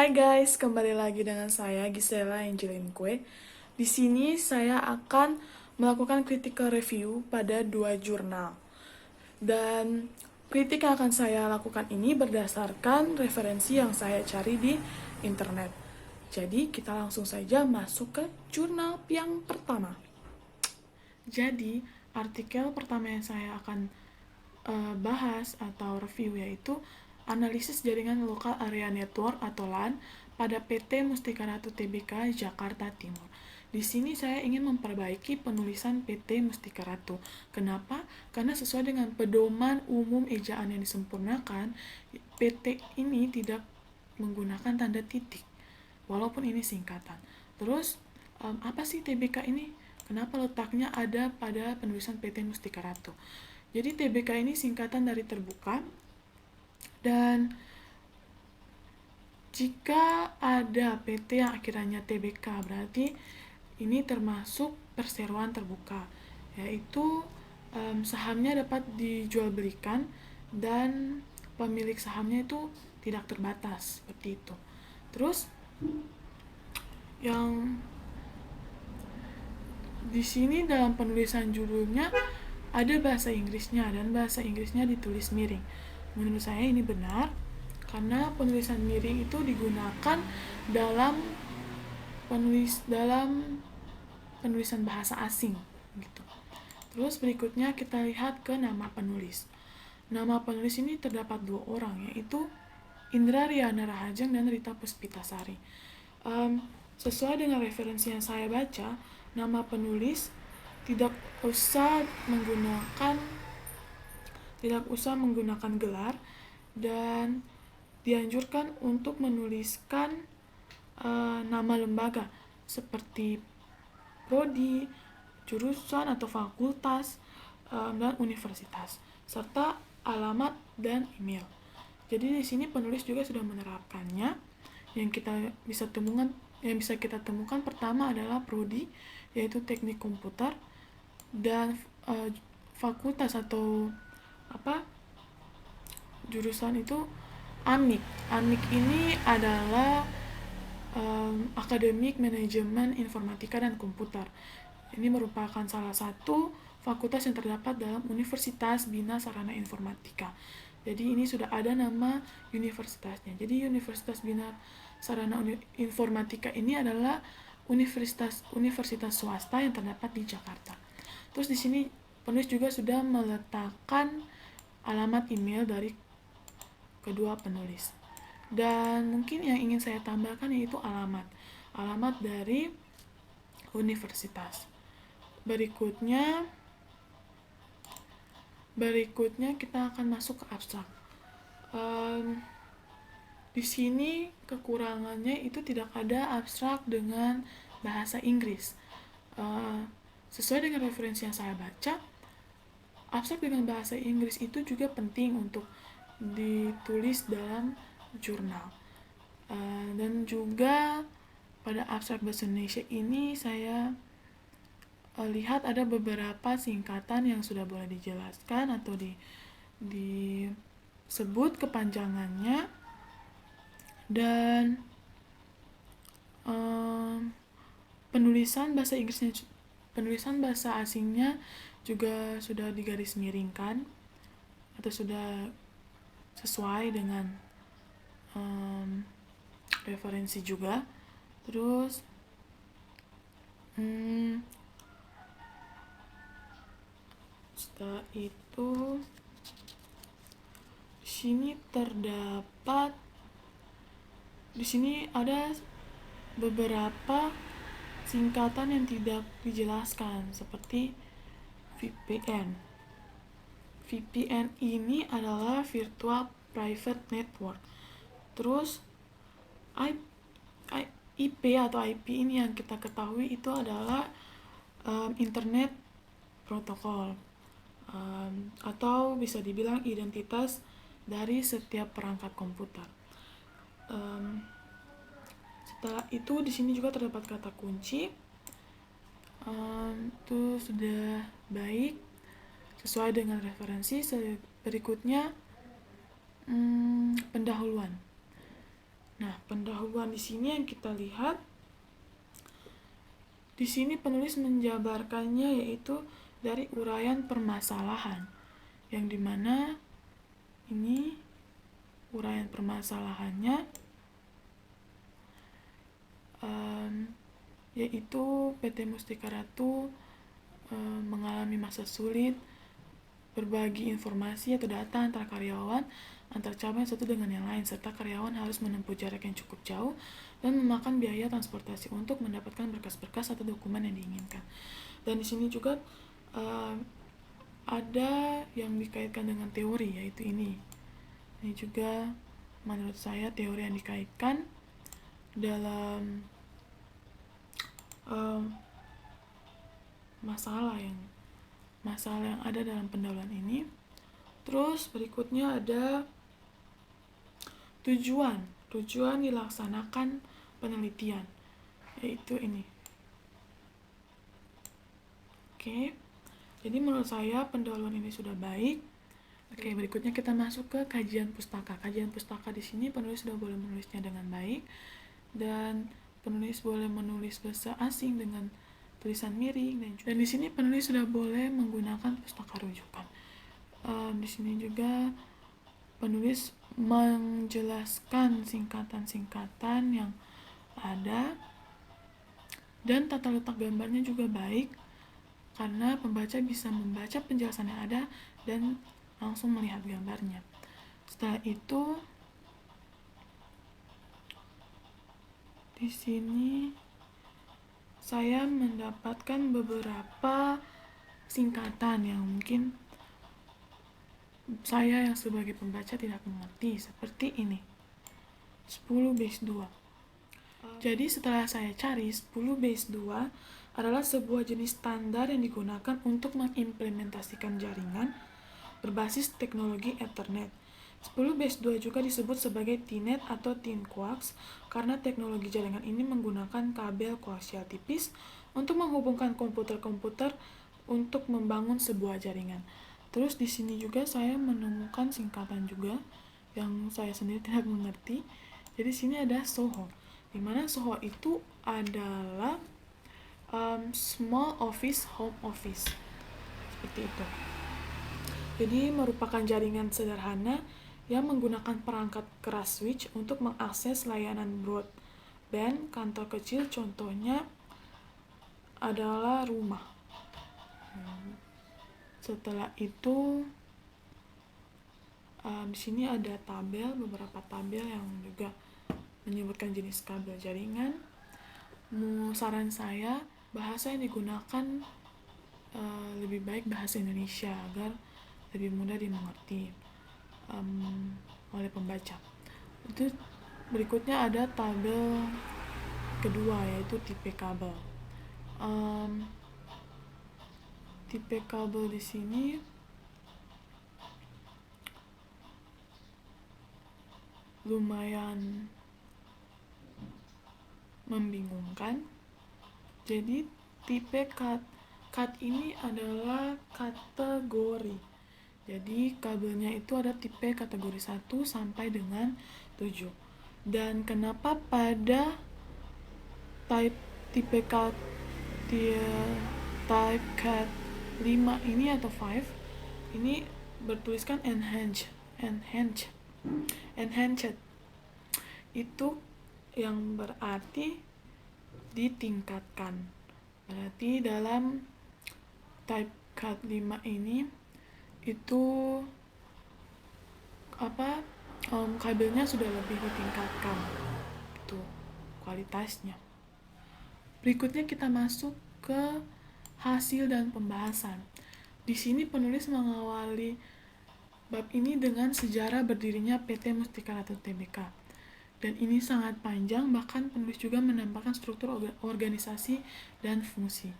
Hai guys, kembali lagi dengan saya Gisela Angelin Kue. Di sini saya akan melakukan critical review pada dua jurnal. Dan kritik yang akan saya lakukan ini berdasarkan referensi yang saya cari di internet. Jadi kita langsung saja masuk ke jurnal yang pertama. Jadi artikel pertama yang saya akan bahas atau review yaitu analisis jaringan lokal area network atau LAN pada PT Mustika Ratu Tbk Jakarta Timur. Di sini saya ingin memperbaiki penulisan PT Mustika Ratu. Kenapa? Karena sesuai dengan pedoman umum ejaan yang disempurnakan, PT ini tidak menggunakan tanda titik, walaupun ini singkatan. Terus, apa sih TBK ini? Kenapa letaknya ada pada penulisan PT Mustika Ratu? Jadi TBK ini singkatan dari terbuka, dan jika ada PT yang akhirnya TBK berarti ini termasuk perseroan terbuka, yaitu sahamnya dapat dijual belikan dan pemilik sahamnya itu tidak terbatas, seperti itu. Terus yang di sini dalam penulisan judulnya ada bahasa Inggrisnya dan bahasa Inggrisnya ditulis miring. Menurut saya ini benar karena penulisan miring itu digunakan dalam penulisan bahasa asing gitu. Terus berikutnya kita lihat ke nama penulis. Nama penulis ini terdapat dua orang, yaitu Indra Riana Rahajeng dan Rita Puspitasari. Sesuai dengan referensi yang saya baca, nama penulis tidak usah menggunakan gelar dan dianjurkan untuk menuliskan nama lembaga seperti prodi, jurusan atau fakultas, dan universitas, serta alamat dan email. Jadi di sini penulis juga sudah menerapkannya. Yang bisa kita temukan pertama adalah prodi, yaitu teknik komputer, dan fakultas atau jurusan itu AMIK. AMIK ini adalah Akademik Manajemen Informatika dan Komputer. Ini merupakan salah satu fakultas yang terdapat dalam Universitas Bina Sarana Informatika. Jadi ini sudah ada nama universitasnya. Jadi Universitas Bina Sarana Informatika ini adalah universitas swasta yang terdapat di Jakarta. Terus di sini penulis juga sudah meletakkan alamat email dari kedua penulis. Dan mungkin yang ingin saya tambahkan yaitu alamat dari universitas. Berikutnya kita akan masuk ke abstrak. Di sini kekurangannya itu tidak ada abstrak dengan bahasa Inggris. Sesuai dengan referensi yang saya baca, abstrak dengan bahasa Inggris itu juga penting untuk ditulis dalam jurnal. Dan juga pada abstrak bahasa Indonesia ini saya lihat ada beberapa singkatan yang sudah boleh dijelaskan atau disebut kepanjangannya, dan penulisan bahasa asingnya juga sudah digaris miringkan atau sudah sesuai dengan referensi juga. Terus setelah itu di sini ada beberapa singkatan yang tidak dijelaskan seperti VPN. VPN ini adalah Virtual Private Network. Terus IP atau IP ini yang kita ketahui itu adalah Internet Protocol, atau bisa dibilang identitas dari setiap perangkat komputer. Setelah itu di sini juga terdapat kata kunci. Itu sudah baik sesuai dengan referensi. Berikutnya pendahuluan. Nah, pendahuluan di sini yang kita lihat, di sini penulis menjabarkannya yaitu dari uraian permasalahan, yang dimana ini uraian permasalahannya yaitu PT Mustika Ratu mengalami masa sulit, berbagi informasi atau data antara karyawan, antar cabang satu dengan yang lain, serta karyawan harus menempuh jarak yang cukup jauh dan memakan biaya transportasi untuk mendapatkan berkas-berkas atau dokumen yang diinginkan. Dan di sini juga ada yang dikaitkan dengan teori, yaitu ini. Ini juga menurut saya teori yang dikaitkan dalam masalah yang ada dalam pendahuluan ini. Terus berikutnya ada tujuan dilaksanakan penelitian, yaitu ini. Oke, jadi menurut saya pendahuluan ini sudah baik. Oke, berikutnya kita masuk ke kajian pustaka. Kajian pustaka di sini penulis sudah boleh menulisnya dengan baik, dan penulis boleh menulis bahasa asing dengan tulisan miring, dan di sini penulis sudah boleh menggunakan pustaka rujukan. Di sini juga penulis menjelaskan singkatan-singkatan yang ada, dan tata letak gambarnya juga baik karena pembaca bisa membaca penjelasan yang ada dan langsung melihat gambarnya. Setelah itu di sini saya mendapatkan beberapa singkatan yang mungkin saya yang sebagai pembaca tidak mengerti, seperti ini. 10-2. Jadi setelah saya cari, 10-2 adalah sebuah jenis standar yang digunakan untuk mengimplementasikan jaringan berbasis teknologi Ethernet. 10-2 juga disebut sebagai T-Net atau Thin Coax karena teknologi jaringan ini menggunakan kabel koaksial tipis untuk menghubungkan komputer-komputer untuk membangun sebuah jaringan. Terus di sini juga saya menemukan singkatan juga yang saya sendiri tidak mengerti. Jadi sini ada SOHO, di mana SOHO itu adalah small office home office, seperti itu. Jadi merupakan jaringan sederhana yang menggunakan perangkat keras switch untuk mengakses layanan broadband kantor kecil, contohnya adalah rumah. Setelah itu di sini ada beberapa tabel yang juga menyebutkan jenis kabel jaringan. Saran saya, bahasa yang digunakan lebih baik bahasa Indonesia agar lebih mudah dimengerti oleh pembaca. Itu berikutnya ada tabel kedua, yaitu tipe kabel. Tipe kabel di sini lumayan membingungkan. Jadi tipe cut ini adalah kategori. Jadi kabelnya itu ada tipe kategori 1 sampai dengan 7. Dan kenapa pada tipe cut 5 ini atau 5 ini bertuliskan enhanced, itu yang berarti ditingkatkan. Berarti dalam type cut 5 ini itu kabelnya sudah lebih ditingkatkan, itu kualitasnya. Berikutnya kita masuk ke hasil dan pembahasan. Di sini penulis mengawali bab ini dengan sejarah berdirinya PT Mustika Ratu Tbk. Dan ini sangat panjang, bahkan penulis juga menambahkan struktur organisasi dan fungsi.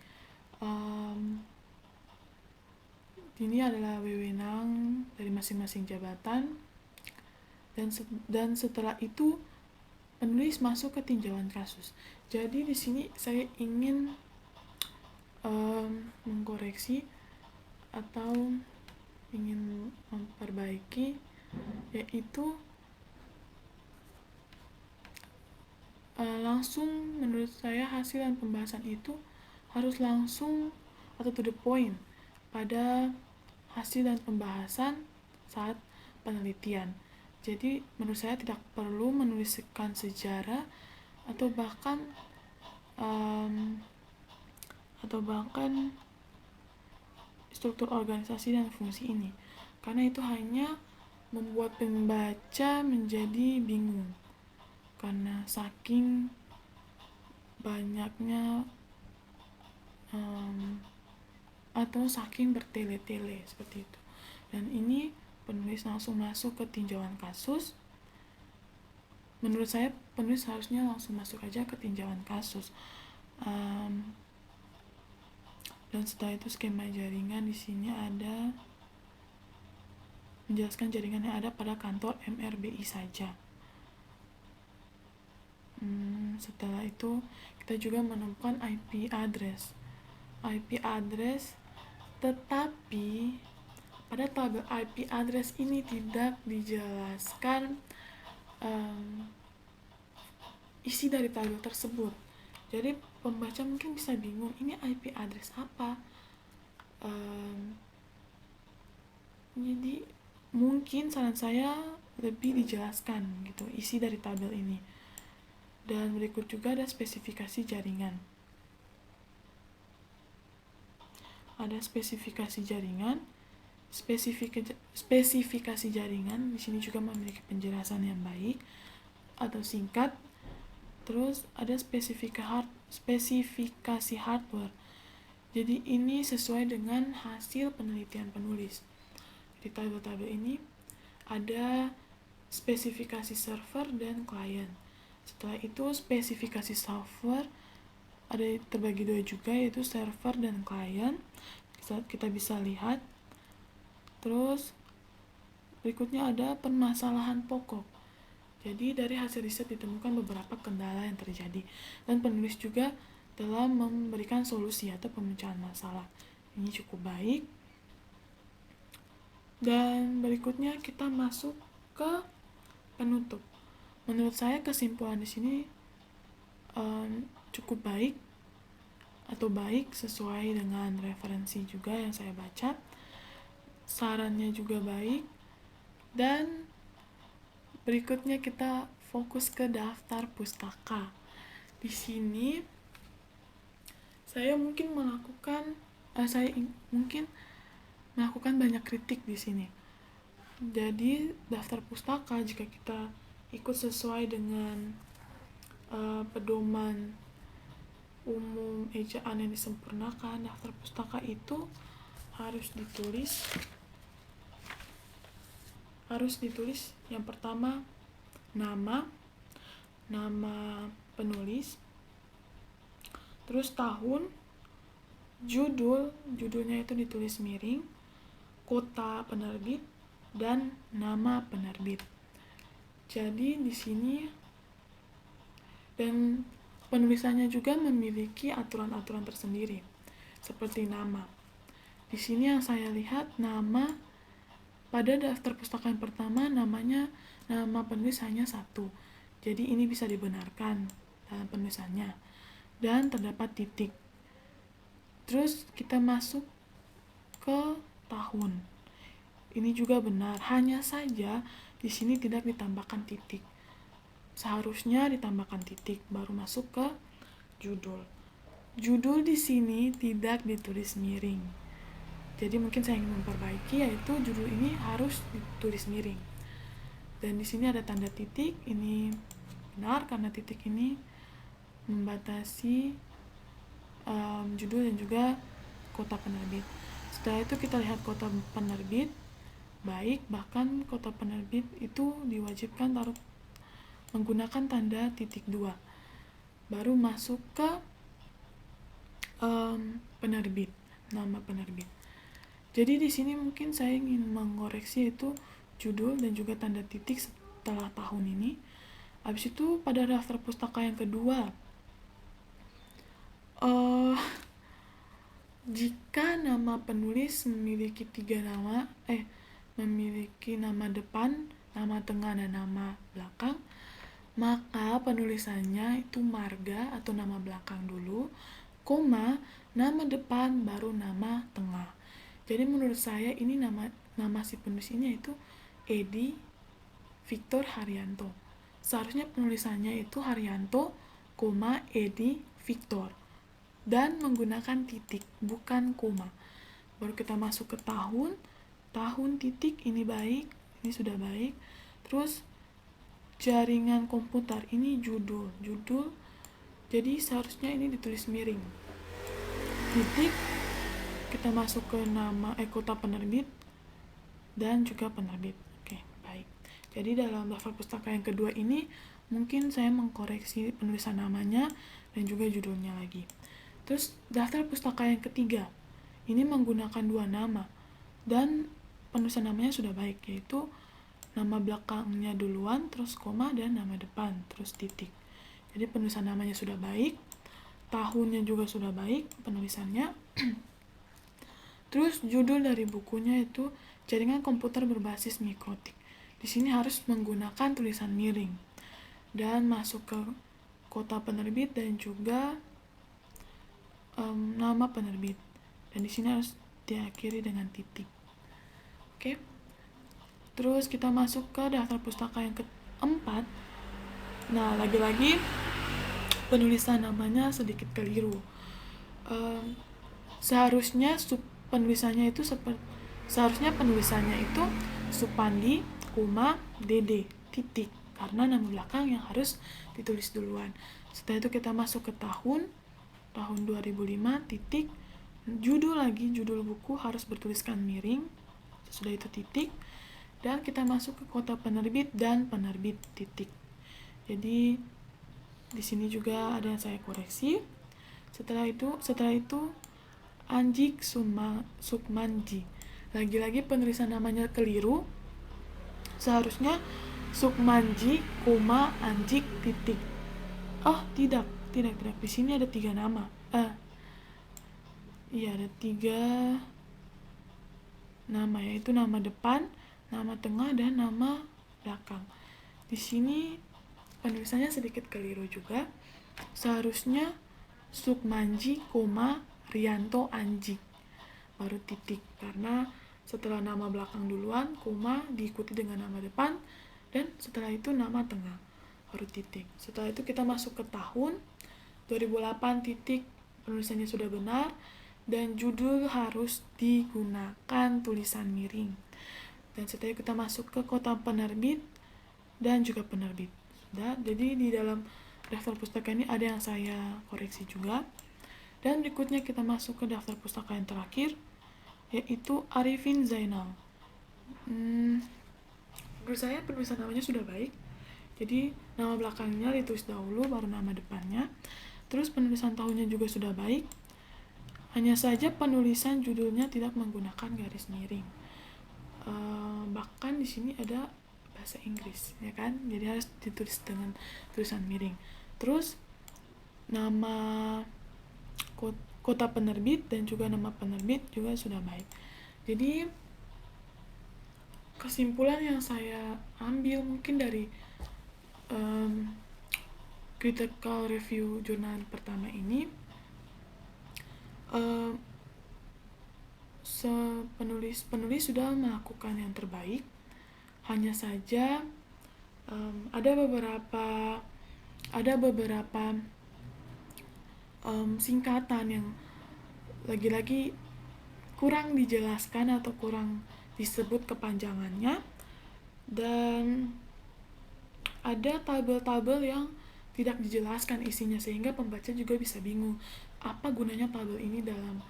Ini adalah wewenang dari masing-masing jabatan, dan setelah itu penulis masuk ke tinjauan kasus. Jadi di sini saya ingin mengkoreksi atau ingin memperbaiki, yaitu langsung, menurut saya hasil dan pembahasan itu harus langsung atau to the point pada hasil dan pembahasan saat penelitian. Jadi menurut saya tidak perlu menuliskan sejarah atau bahkan struktur organisasi dan fungsi ini, karena itu hanya membuat pembaca menjadi bingung karena saking banyaknya atau saking bertele-tele seperti itu. Dan ini penulis langsung masuk ke tinjauan kasus. Menurut saya penulis harusnya langsung masuk aja ke tinjauan kasus. Dan setelah itu skema jaringan di sini ada menjelaskan jaringan yang ada pada kantor MRBI saja. Setelah itu kita juga menemukan IP address, tetapi pada tabel IP address ini tidak dijelaskan isi dari tabel tersebut. Jadi pembaca mungkin bisa bingung, ini IP address apa? Jadi mungkin saran saya lebih dijelaskan gitu isi dari tabel ini. Dan berikut juga ada spesifikasi jaringan. Ada spesifikasi jaringan. Spesifikasi jaringan di sini juga memiliki penjelasan yang baik atau singkat. Terus ada spesifikasi hardware. Jadi ini sesuai dengan hasil penelitian penulis. Di tabel-tabel ini ada spesifikasi server dan klien. Setelah itu spesifikasi software ada terbagi dua juga, yaitu server dan klien. Kita bisa lihat. Terus berikutnya ada permasalahan pokok. Jadi dari hasil riset ditemukan beberapa kendala yang terjadi dan penulis juga telah memberikan solusi atau pemecahan masalah. Ini cukup baik. Dan berikutnya kita masuk ke penutup. Menurut saya kesimpulan di sini cukup baik atau baik sesuai dengan referensi juga yang saya baca. Sarannya juga baik. Dan berikutnya kita fokus ke daftar pustaka. Di sini saya mungkin melakukan banyak kritik di sini. Jadi daftar pustaka jika kita ikut sesuai dengan pedoman umum ejaan yang disempurnakan, daftar pustaka itu harus ditulis yang pertama nama penulis, terus tahun, judulnya itu ditulis miring, kota penerbit, dan nama penerbit. Jadi di sini dan penulisannya juga memiliki aturan-aturan tersendiri seperti nama. Di sini yang saya lihat nama pada daftar pustaka yang pertama nama penulis hanya 1. Jadi ini bisa dibenarkan dalam penulisannya dan terdapat titik. Terus kita masuk ke tahun. Ini juga benar, hanya saja di sini tidak ditambahkan titik. Seharusnya ditambahkan titik baru masuk ke judul. Judul di sini tidak ditulis miring. Jadi mungkin saya ingin memperbaiki, yaitu judul ini harus ditulis miring. Dan di sini ada tanda titik, ini benar karena titik ini membatasi judul dan juga kota penerbit. Setelah itu kita lihat kota penerbit, baik, bahkan kota penerbit itu diwajibkan menggunakan tanda titik 2. Baru masuk ke penerbit, nama penerbit. Jadi di sini mungkin saya ingin mengoreksi itu judul dan juga tanda titik setelah tahun ini. Habis itu pada daftar pustaka yang kedua, jika nama penulis memiliki 3 nama, memiliki nama depan, nama tengah, dan nama belakang, maka penulisannya itu marga atau nama belakang dulu, koma, nama depan baru nama tengah. Jadi menurut saya ini nama si penulis ini yaitu Edi Victor Haryanto. Seharusnya penulisannya itu Haryanto, koma, Edi Victor. Dan menggunakan titik, bukan koma. Baru kita masuk ke tahun titik, ini baik, ini sudah baik. Terus jaringan komputer, ini judul. Jadi seharusnya ini ditulis miring. Titik, kita masuk ke nama kota penerbit dan juga penerbit. Oke, baik. Jadi dalam daftar pustaka yang kedua ini mungkin saya mengkoreksi penulisan namanya dan juga judulnya lagi. Terus daftar pustaka yang ketiga ini menggunakan dua nama dan penulisan namanya sudah baik, yaitu nama belakangnya duluan, terus koma, dan nama depan, terus titik. Jadi penulisan namanya sudah baik, tahunnya juga sudah baik penulisannya. Terus judul dari bukunya itu jaringan komputer berbasis mikrotik. Di sini harus menggunakan tulisan miring. Dan masuk ke kota penerbit dan juga nama penerbit. Dan di sini harus diakhiri dengan titik. Oke. Terus kita masuk ke daftar pustaka yang keempat. Nah, lagi-lagi penulisan namanya sedikit keliru. Seharusnya penulisannya itu Supandi, koma, Dede, titik. Karena nama belakang yang harus ditulis duluan. Setelah itu kita masuk ke tahun 2005, titik. Judul buku harus bertuliskan miring. Sesudah itu titik. Dan kita masuk ke kota penerbit dan penerbit, titik. Jadi di sini juga ada yang saya koreksi. Setelah itu Anjik Sukmanji. Lagi-lagi penulisan namanya keliru. Seharusnya Sukmanji, koma, Anjik, titik. Oh, tidak. Di sini ada 3 nama. Iya, ada 3 nama, yaitu nama depan, nama tengah, dan nama belakang. Di sini penulisannya sedikit keliru juga. Seharusnya Sukmanji, koma, Rianto Anjik, baru titik. Karena setelah nama belakang duluan, koma, diikuti dengan nama depan, dan setelah itu nama tengah, baru titik. Setelah itu kita masuk ke tahun 2008, titik. Penulisannya sudah benar, dan judul harus digunakan tulisan miring. Dan setelah itu kita masuk ke kota penerbit dan juga penerbit. Sudah, jadi di dalam daftar pustaka ini ada yang saya koreksi juga. Dan berikutnya kita masuk ke daftar pustaka yang terakhir, yaitu Arifin Zainal. Menurut saya penulisan namanya sudah baik. Jadi nama belakangnya ditulis dahulu, baru nama depannya. Terus penulisan tahunnya juga sudah baik. Hanya saja penulisan judulnya tidak menggunakan garis miring. Bahkan di sini ada bahasa Inggris, ya kan? Jadi harus ditulis dengan tulisan miring. Terus nama kota penerbit dan juga nama penerbit juga sudah baik. Jadi kesimpulan yang saya ambil mungkin dari critical review jurnal pertama ini, penulis sudah melakukan yang terbaik. Hanya saja ada beberapa singkatan yang lagi-lagi kurang dijelaskan atau kurang disebut kepanjangannya, dan ada tabel-tabel yang tidak dijelaskan isinya, sehingga pembaca juga bisa bingung apa gunanya tabel ini dalam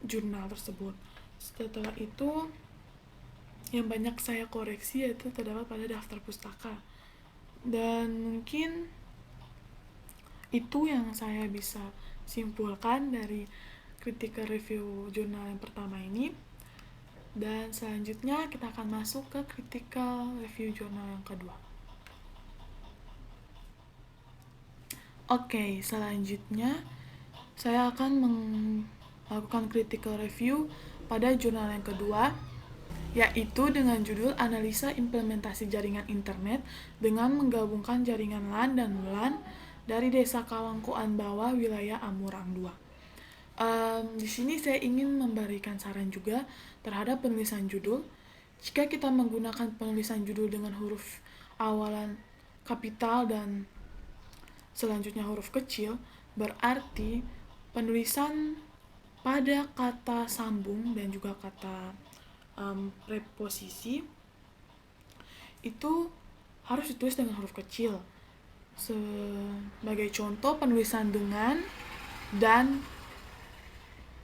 jurnal tersebut. Setelah itu yang banyak saya koreksi yaitu terdapat pada daftar pustaka, dan mungkin itu yang saya bisa simpulkan dari critical review jurnal yang pertama ini. Dan selanjutnya kita akan masuk ke critical review jurnal yang kedua. Oke, selanjutnya saya akan melakukan critical review pada jurnal yang kedua, yaitu dengan judul Analisa Implementasi Jaringan Internet dengan menggabungkan jaringan LAN dan WLAN dari Desa Kawangkoan Bawah, wilayah Amurang 2. Di sini saya ingin memberikan saran juga terhadap penulisan judul. Jika kita menggunakan penulisan judul dengan huruf awalan kapital dan selanjutnya huruf kecil, berarti penulisan pada kata sambung dan juga kata preposisi itu harus ditulis dengan huruf kecil. Sebagai contoh, penulisan dengan dan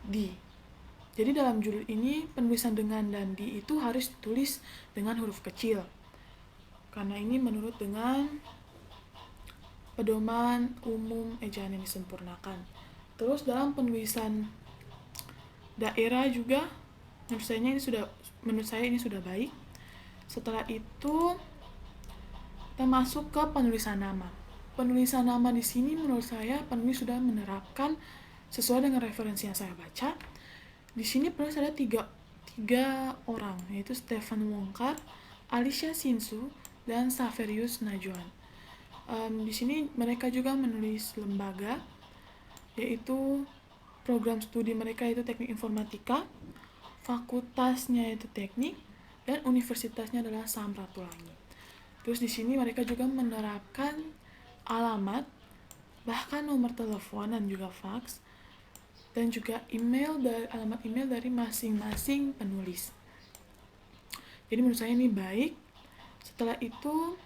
di. Jadi dalam judul ini penulisan dengan dan di itu harus ditulis dengan huruf kecil. Karena ini menurut dengan pedoman umum ejaan yang disempurnakan. Terus dalam penulisan daerah juga menurut saya ini sudah baik. Setelah itu kita masuk ke penulisan nama. Penulisan nama di sini menurut saya penulis sudah menerapkan sesuai dengan referensi yang saya baca. Di sini penulis ada tiga orang, yaitu Stephen Wongkar, Alicia Sinsu, dan Saverius Najuan. Di sini mereka juga menulis lembaga, yaitu program studi mereka itu teknik informatika, fakultasnya itu teknik, dan universitasnya adalah Samratulangi. Terus di sini mereka juga menerapkan alamat, bahkan nomor telepon dan juga fax, dan juga alamat email dari masing-masing penulis. Jadi menurut saya ini baik. Setelah itu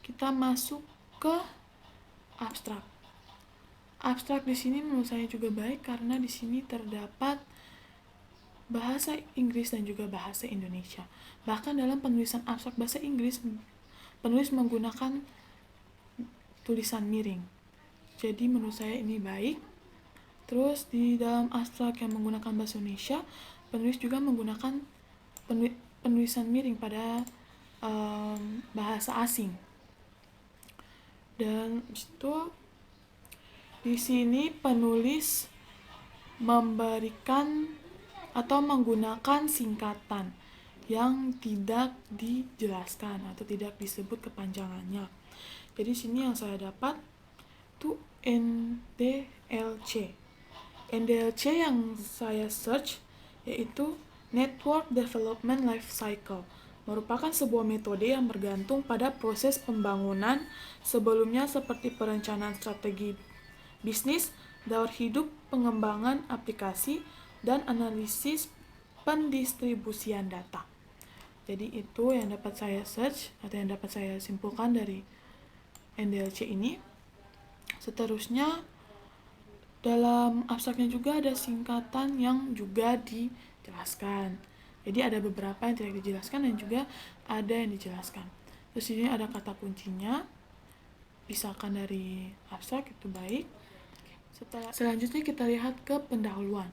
kita masuk ke abstrak. Abstrak di sini menurut saya juga baik karena di sini terdapat bahasa Inggris dan juga bahasa Indonesia. Bahkan dalam penulisan abstrak bahasa Inggris, penulis menggunakan tulisan miring. Jadi menurut saya ini baik. Terus di dalam abstrak yang menggunakan bahasa Indonesia, penulis juga menggunakan penulisan miring pada bahasa asing. Dan di sini penulis memberikan atau menggunakan singkatan yang tidak dijelaskan atau tidak disebut kepanjangannya. Jadi sini yang saya dapat itu NDLC. NDLC yang saya search yaitu Network Development Life Cycle, merupakan sebuah metode yang bergantung pada proses pembangunan sebelumnya seperti perencanaan strategi bisnis, daur hidup, pengembangan aplikasi, dan analisis pendistribusian data. Jadi itu yang dapat saya search atau yang dapat saya simpulkan dari NDLC ini. Seterusnya dalam abstraknya juga ada singkatan yang juga dijelaskan. Jadi ada beberapa yang tidak dijelaskan dan juga ada yang dijelaskan. Terus ini ada kata kuncinya, pisahkan dari abstrak, itu baik. Selanjutnya kita lihat ke pendahuluan.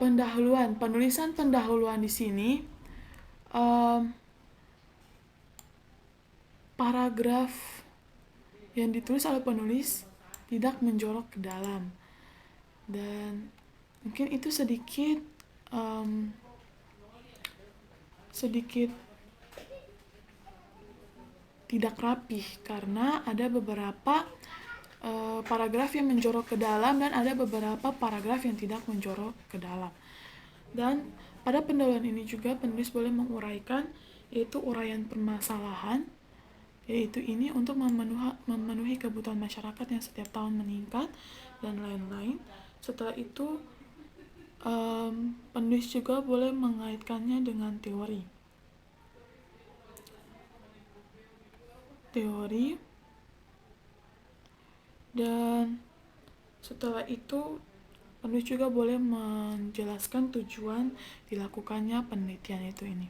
Penulisan pendahuluan di sini paragraf yang ditulis oleh penulis tidak menjorok ke dalam, dan mungkin itu sedikit tidak rapih karena ada beberapa paragraf yang menjorok ke dalam dan ada beberapa paragraf yang tidak menjorok ke dalam. Dan pada pendahuluan ini juga penulis boleh menguraikan, yaitu uraian permasalahan, yaitu ini untuk memenuhi kebutuhan masyarakat yang setiap tahun meningkat dan lain-lain. Setelah itu penulis juga boleh mengaitkannya dengan teori. Dan setelah itu penulis juga boleh menjelaskan tujuan dilakukannya penelitian itu ini.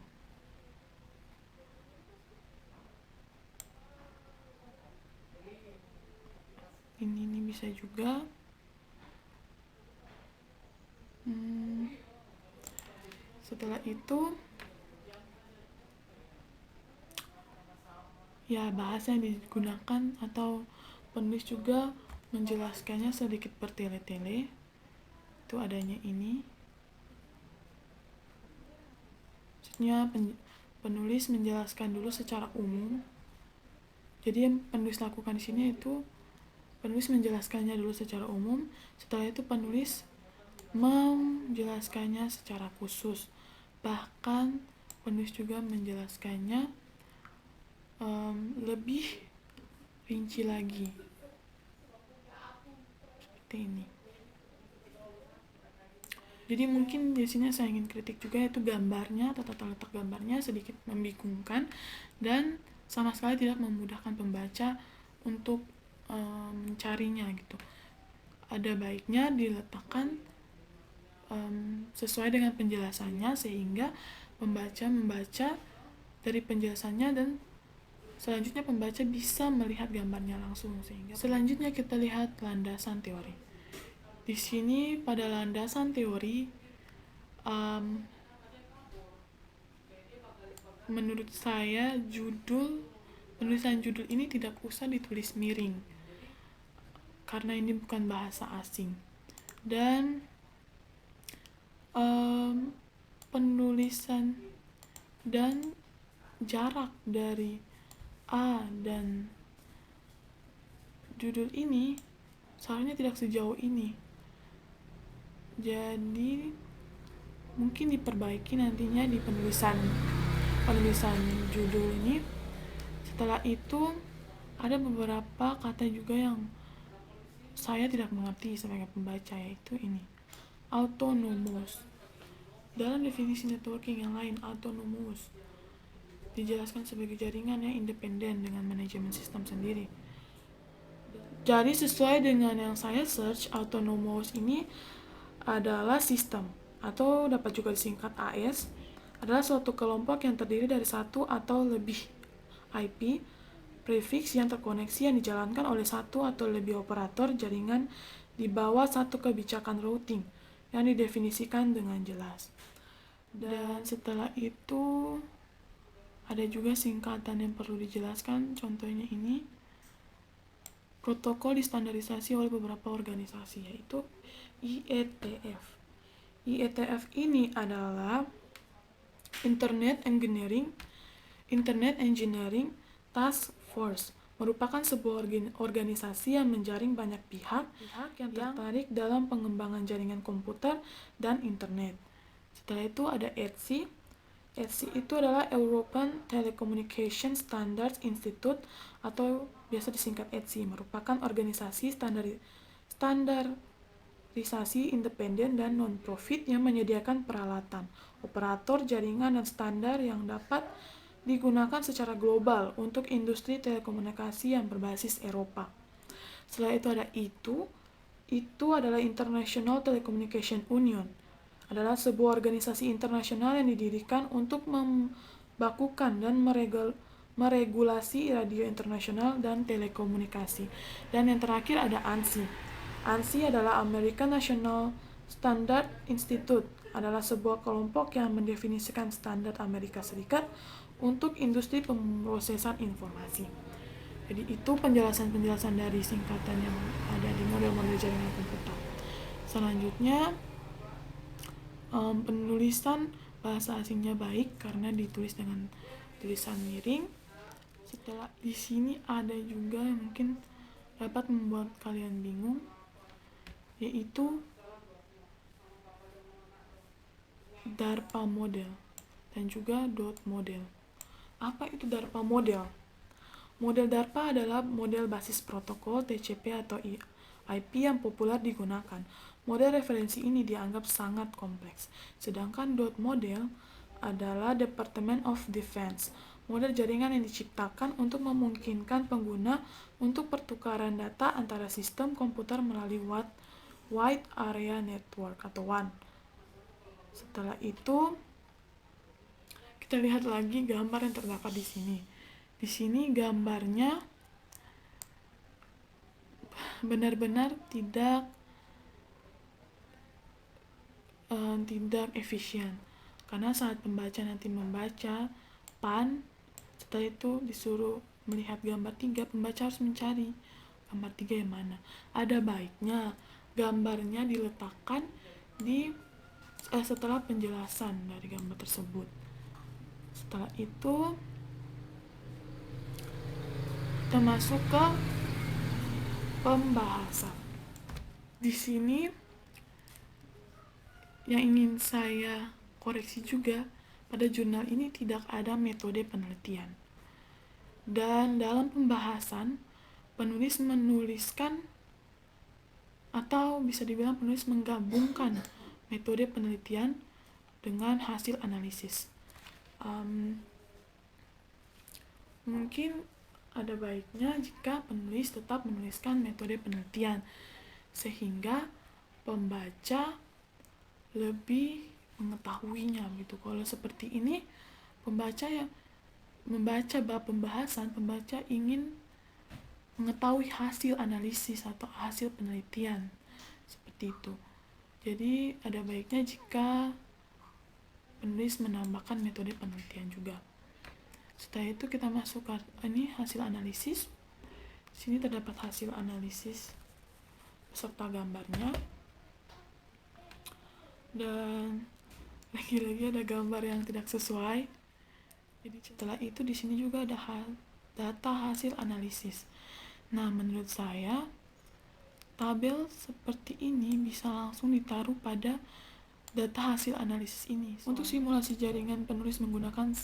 Ini bisa juga. Setelah itu ya bahasa yang digunakan atau penulis juga menjelaskannya sedikit bertele-tele. Itu adanya ini. Maksudnya penulis menjelaskan dulu secara umum. Jadi yang penulis lakukan di sini itu penulis menjelaskannya dulu secara umum, setelah itu penulis menjelaskannya secara khusus. Bahkan penulis juga menjelaskannya lebih rinci lagi. Seperti ini. Jadi mungkin di sini saya ingin kritik juga, yaitu gambarnya atau tata letak gambarnya sedikit membingungkan dan sama sekali tidak memudahkan pembaca untuk mencarinya gitu. Ada baiknya diletakkan sesuai dengan penjelasannya sehingga pembaca membaca dari penjelasannya dan selanjutnya pembaca bisa melihat gambarnya langsung. Sehingga selanjutnya kita lihat landasan teori. Di sini pada landasan teori menurut saya penulisan judul ini tidak usah ditulis miring karena ini bukan bahasa asing, dan penulisan dan jarak dari A dan judul ini seharusnya tidak sejauh ini. Jadi mungkin diperbaiki nantinya di penulisan judul ini. Setelah itu ada beberapa kata juga yang saya tidak mengerti sebagai pembaca, yaitu ini, autonomous. Dalam definisi networking yang lain, autonomous dijelaskan sebagai jaringan yang independen dengan manajemen sistem sendiri. Jadi sesuai dengan yang saya search, autonomous ini adalah sistem atau dapat juga disingkat AS, adalah suatu kelompok yang terdiri dari satu atau lebih IP prefix yang terkoneksi yang dijalankan oleh satu atau lebih operator jaringan di bawah satu kebijakan routing yang didefinisikan dengan jelas. Dan setelah itu ada juga singkatan yang perlu dijelaskan, contohnya ini protokol distandarisasi oleh beberapa organisasi, yaitu IETF. IETF ini adalah Internet Engineering Task Force, merupakan sebuah organisasi yang menjaring banyak pihak yang tertarik dalam pengembangan jaringan komputer dan internet. Setelah itu ada ETSI. ETSI itu adalah European Telecommunication Standards Institute atau biasa disingkat ETSI, merupakan organisasi standarisasi independen dan non-profit yang menyediakan peralatan, operator jaringan dan standar yang dapat digunakan secara global untuk industri telekomunikasi yang berbasis Eropa. Setelah itu ada itu adalah International Telecommunication Union, adalah sebuah organisasi internasional yang didirikan untuk membakukan dan meregulasi radio internasional dan telekomunikasi. Dan yang terakhir ada ANSI. ANSI adalah American National Standard Institute, adalah sebuah kelompok yang mendefinisikan standar Amerika Serikat untuk industri pemrosesan informasi. Jadi itu penjelasan dari singkatan yang ada di model-model jaringan komputer. Selanjutnya penulisan bahasa asingnya baik karena ditulis dengan tulisan miring. Setelah di sini ada juga yang mungkin dapat membuat kalian bingung, yaitu DARPA model dan juga DOT model. Apa itu DARPA model? Model DARPA adalah model basis protokol TCP atau IP yang populer digunakan. Model referensi ini dianggap sangat kompleks. Sedangkan DOT model adalah Department of Defense, model jaringan yang diciptakan untuk memungkinkan pengguna untuk pertukaran data antara sistem komputer melalui Wide Area Network atau WAN. Setelah itu kita lihat lagi gambar yang terdapat di sini. Di sini gambarnya benar-benar tidak efisien, karena saat pembaca nanti membaca PAN, setelah itu disuruh melihat gambar 3, pembaca harus mencari gambar 3 yang mana. Ada baiknya gambarnya diletakkan setelah penjelasan dari gambar tersebut. Setelah itu kita masuk ke pembahasan. Di sini yang ingin saya koreksi juga, pada jurnal ini tidak ada metode penelitian. Dan dalam pembahasan, penulis menuliskan atau bisa dibilang penulis menggabungkan metode penelitian dengan hasil analisis. Mungkin ada baiknya jika penulis tetap menuliskan metode penelitian sehingga pembaca lebih mengetahuinya gitu. Kalau seperti ini, pembaca yang membaca bab pembahasan, pembaca ingin mengetahui hasil analisis atau hasil penelitian seperti itu. Jadi ada baiknya jika penulis menambahkan metode penelitian juga. Setelah itu kita masuk ke ini hasil analisis. Di sini terdapat hasil analisis beserta gambarnya. Dan lagi-lagi ada gambar yang tidak sesuai. Jadi setelah itu di sini juga ada data hasil analisis. Nah, menurut saya tabel seperti ini bisa langsung ditaruh pada data hasil analisis ini. Untuk simulasi jaringan, penulis menggunakan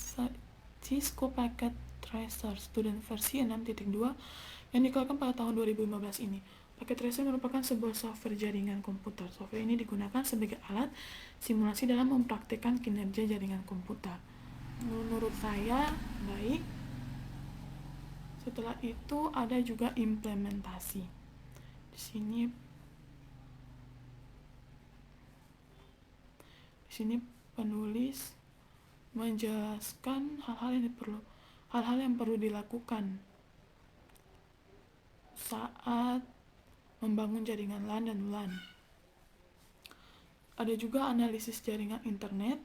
Cisco Packet Tracer Student versi 6.2 yang dikeluarkan pada tahun 2015 ini. Packet Tracer merupakan sebuah software jaringan komputer. Software ini digunakan sebagai alat simulasi dalam mempraktikkan kinerja jaringan komputer. Menurut saya baik. Setelah itu ada juga implementasi. Di sini penulis menjelaskan hal-hal yang perlu dilakukan saat membangun jaringan LAN dan WLAN. Ada juga analisis jaringan internet,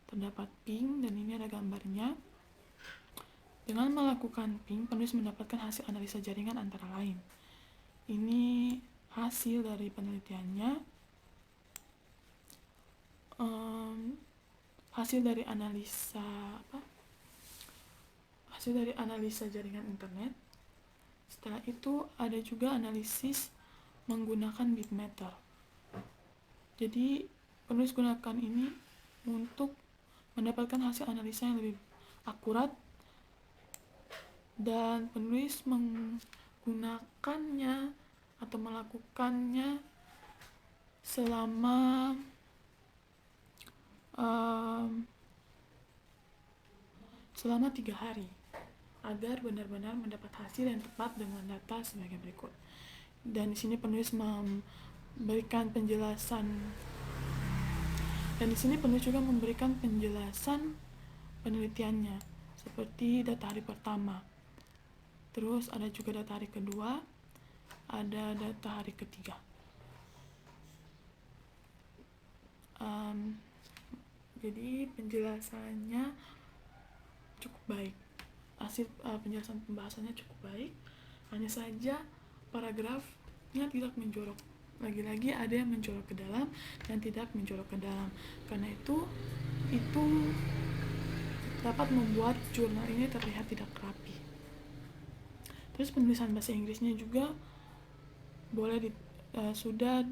terdapat ping dan ini ada gambarnya. Dengan melakukan ping, penulis mendapatkan hasil analisa jaringan antara lain. Ini hasil dari penelitiannya. Hasil dari analisa jaringan internet. Setelah itu ada juga analisis menggunakan bitmeter. Jadi penulis gunakan ini untuk mendapatkan hasil analisa yang lebih akurat, dan penulis menggunakannya atau melakukannya selama 3 hari agar benar-benar mendapat hasil yang tepat dengan data sebagai berikut. Dan di sini penulis memberikan penjelasan, dan di sini penulis juga memberikan penjelasan penelitiannya seperti data hari pertama. Terus ada juga data hari kedua, ada data hari ketiga. Jadi penjelasannya cukup baik. Hasil penjelasan pembahasannya cukup baik. Hanya saja paragrafnya tidak menjorok. Lagi-lagi ada yang menjorok ke dalam dan tidak menjorok ke dalam. Karena itu dapat membuat jurnal ini terlihat tidak rapi. Terus penulisan bahasa Inggrisnya juga sudah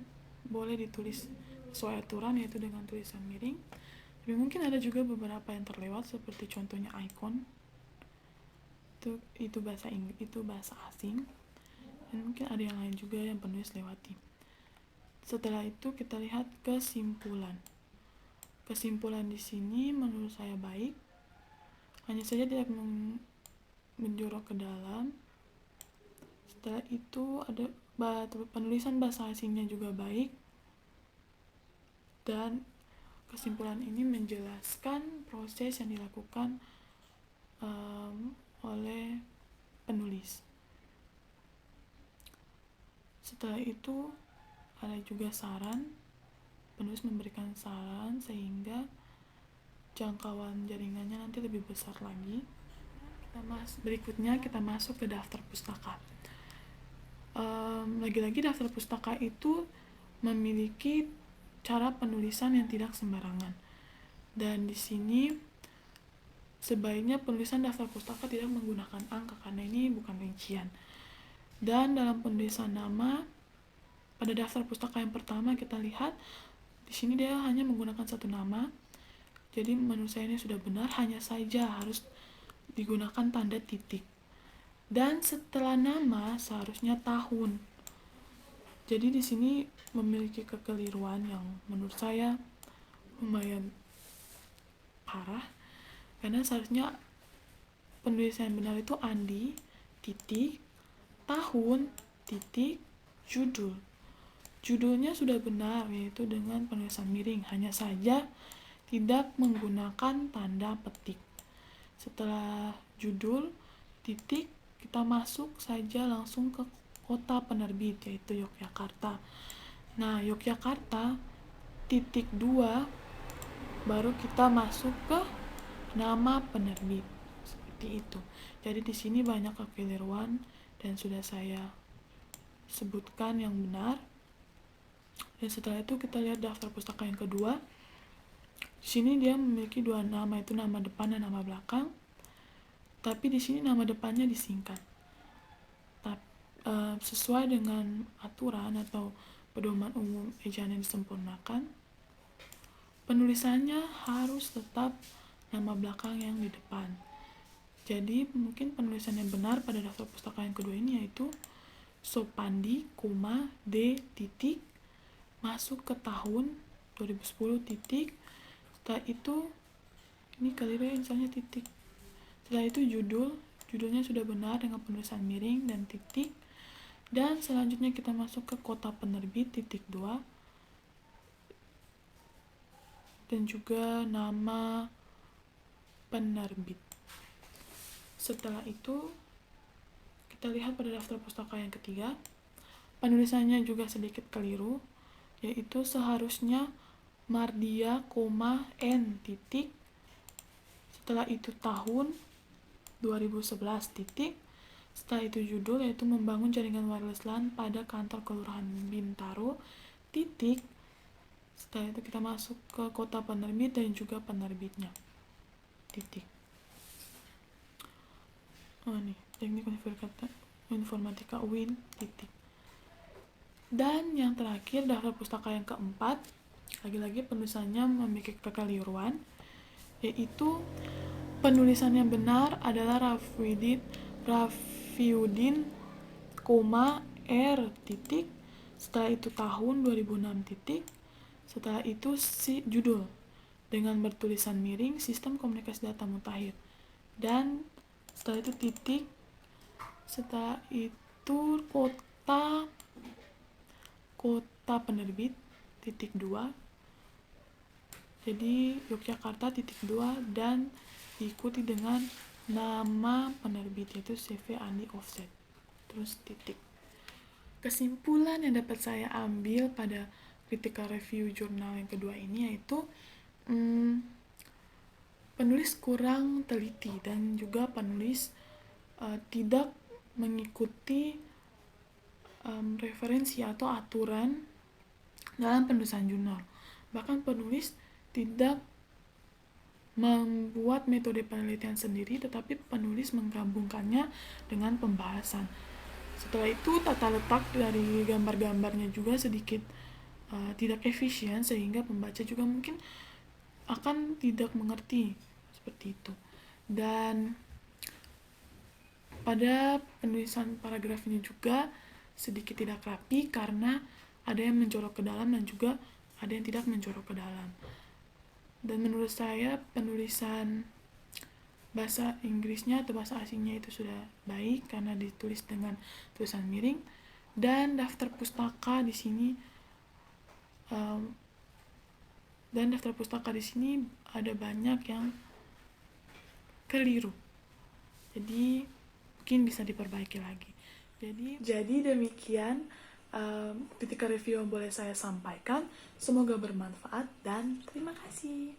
boleh ditulis sesuai aturan, yaitu dengan tulisan miring. Tapi mungkin ada juga beberapa yang terlewat, seperti contohnya icon. Itu bahasa Inggris, itu bahasa asing. Dan mungkin ada yang lain juga yang penulis lewati. Setelah itu kita lihat kesimpulan. Kesimpulan di sini menurut saya baik. Hanya saja tidak menjorok ke dalam. Setelah itu ada penulisan bahasa asingnya juga baik. Dan kesimpulan ini menjelaskan proses yang dilakukan oleh penulis. Setelah itu ada juga saran. Penulis memberikan saran sehingga jangkauan jaringannya nanti lebih besar lagi. Berikutnya kita masuk ke daftar pustaka. Lagi-lagi daftar pustaka itu memiliki cara penulisan yang tidak sembarangan. Dan di sini sebaiknya penulisan daftar pustaka tidak menggunakan angka karena ini bukan rincian. Dan dalam penulisan nama pada daftar pustaka yang pertama kita lihat di sini dia hanya menggunakan satu nama. Jadi menurut saya ini sudah benar, hanya saja harus digunakan tanda titik. Dan setelah nama seharusnya tahun. Jadi di sini memiliki kekeliruan yang menurut saya lumayan parah. Karena seharusnya penulisan yang benar itu Andi, titik, tahun, titik, judul. Judulnya sudah benar, yaitu dengan penulisan miring, hanya saja tidak menggunakan tanda petik. Setelah judul, titik, kita masuk saja langsung ke kota penerbit, yaitu Yogyakarta. Nah, Yogyakarta, titik 2, baru kita masuk ke nama penerbit. Seperti itu. Jadi di sini banyak kekeliruan dan sudah saya sebutkan yang benar. Dan setelah itu kita lihat daftar pustaka yang kedua. Di sini dia memiliki dua nama, itu nama depan dan nama belakang. Tapi di sini nama depannya disingkat. Sesuai dengan aturan atau pedoman umum ejaan yang disempurnakan, penulisannya harus tetap nama belakang yang di depan. Jadi mungkin penulisan yang benar pada daftar pustaka yang kedua ini yaitu Sopandi, D titik, masuk ke tahun 2010 titik. Setelah itu ini keliru ya, misalnya titik. Setelah itu judulnya sudah benar dengan penulisan miring dan titik. Dan selanjutnya kita masuk ke kota penerbit titik 2 dan juga nama penerbit. Setelah itu kita lihat pada daftar pustaka yang ketiga, penulisannya juga sedikit keliru, yaitu seharusnya Mardia, N titik, setelah itu tahun 2011 titik, setelah itu judul yaitu membangun jaringan wireless LAN pada kantor kelurahan Bintaro titik, setelah itu kita masuk ke kota penerbit dan juga penerbitnya titik. Nih teknik informatika UIN titik. Dan yang terakhir daftar pustaka yang keempat, lagi-lagi penulisannya memiliki kekeliruan, yaitu penulisan yang benar adalah Rafiuddin, R titik, setelah itu tahun 2006 titik, setelah itu judul dengan bertulisan miring sistem komunikasi data mutakhir, dan setelah itu titik, setelah itu kota penerbit titik 2, jadi Yogyakarta titik 2 dan diikuti dengan nama penerbit yaitu CV Andi Offset, terus titik. Kesimpulan yang dapat saya ambil pada critical review jurnal yang kedua ini yaitu penulis kurang teliti dan juga penulis tidak mengikuti referensi atau aturan dalam penulisan jurnal. Bahkan penulis tidak membuat metode penelitian sendiri, tetapi penulis menggabungkannya dengan pembahasan. Setelah itu tata letak dari gambar-gambarnya juga sedikit tidak efisien, sehingga pembaca juga mungkin akan tidak mengerti seperti itu. Dan pada penulisan paragrafnya juga sedikit tidak rapi karena ada yang menjorok ke dalam dan juga ada yang tidak menjorok ke dalam. Dan menurut saya penulisan bahasa Inggrisnya atau bahasa asingnya itu sudah baik karena ditulis dengan tulisan miring, dan daftar pustaka di sini ada banyak yang keliru. Jadi mungkin bisa diperbaiki lagi. Jadi demikian ketika review yang boleh saya sampaikan. Semoga bermanfaat dan terima kasih.